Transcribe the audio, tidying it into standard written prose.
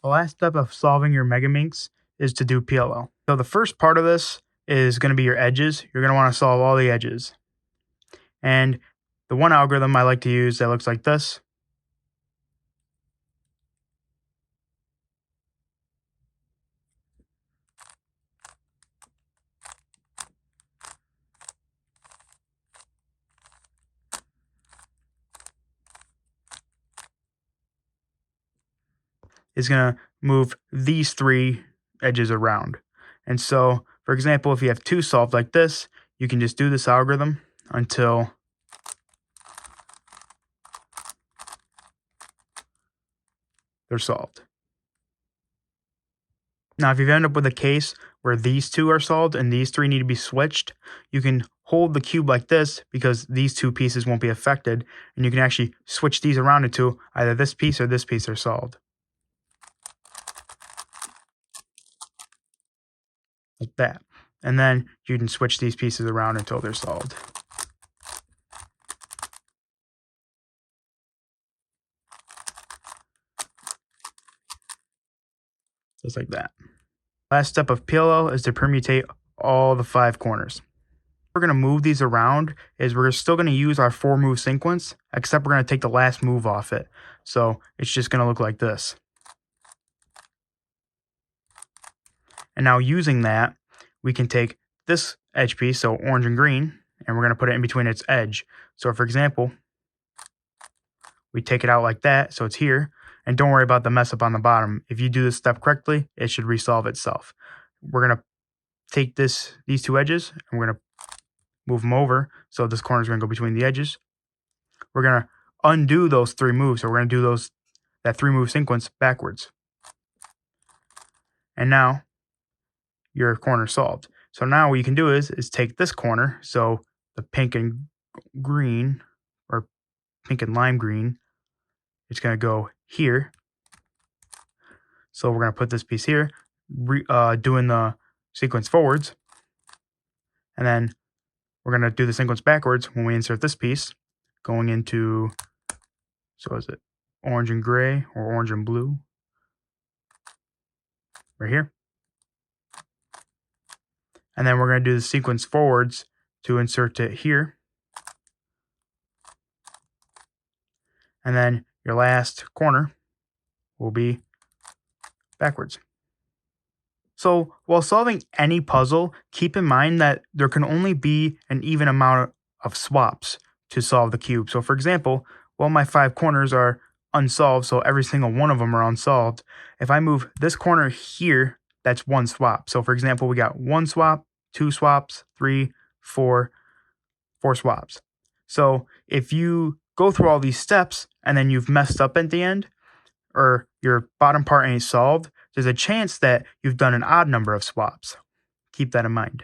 The last step of solving your Megaminx is to do PLL. So the first part of this is going to be your edges. You're going to want to solve all the edges. And the one algorithm I like to use that looks like this is going to move these three edges around. And so, for example, if you have two solved like this, you can just do this algorithm until they're solved. Now, if you end up with a case where these two are solved and these three need to be switched, you can hold the cube like this because these two pieces won't be affected, and you can actually switch these around until either this piece or this piece are solved. Like that. And then you can switch these pieces around until they're solved. Just like that. Last step of PLL is to permutate all the 5 corners. We're going to move these around is we're still going to use our 4 move sequence, except we're going to take the last move off it. So it's just going to look like this. And now using that, we can take this edge piece, so orange and green, and we're going to put it in between its edge. So for example, we take it out like that, so it's here. And don't worry about the mess up on the bottom. If you do this step correctly, it should resolve itself. We're going to take these 2 edges, and we're going to move them over. So this corner is going to go between the edges. We're going to undo those 3 moves. So we're going to do that 3 move sequence backwards. And now your corner solved. So now what you can do is take this corner, so the pink and green, or pink and lime green, it's going to go here. So we're going to put this piece here, doing the sequence forwards. And then we're going to do the sequence backwards when we insert this piece, going into, so is it orange and gray or orange and blue? Right here. And then we're going to do the sequence forwards to insert it here. And then your last corner will be backwards. So while solving any puzzle, keep in mind that there can only be an even amount of swaps to solve the cube. So for example, while my 5 corners are unsolved, so every single one of them are unsolved, if I move this corner here, that's 1 swap. So for example, we got 1 swap, 2 swaps, 3, 4 swaps. So if you go through all these steps and then you've messed up at the end, or your bottom part ain't solved, there's a chance that you've done an odd number of swaps. Keep that in mind.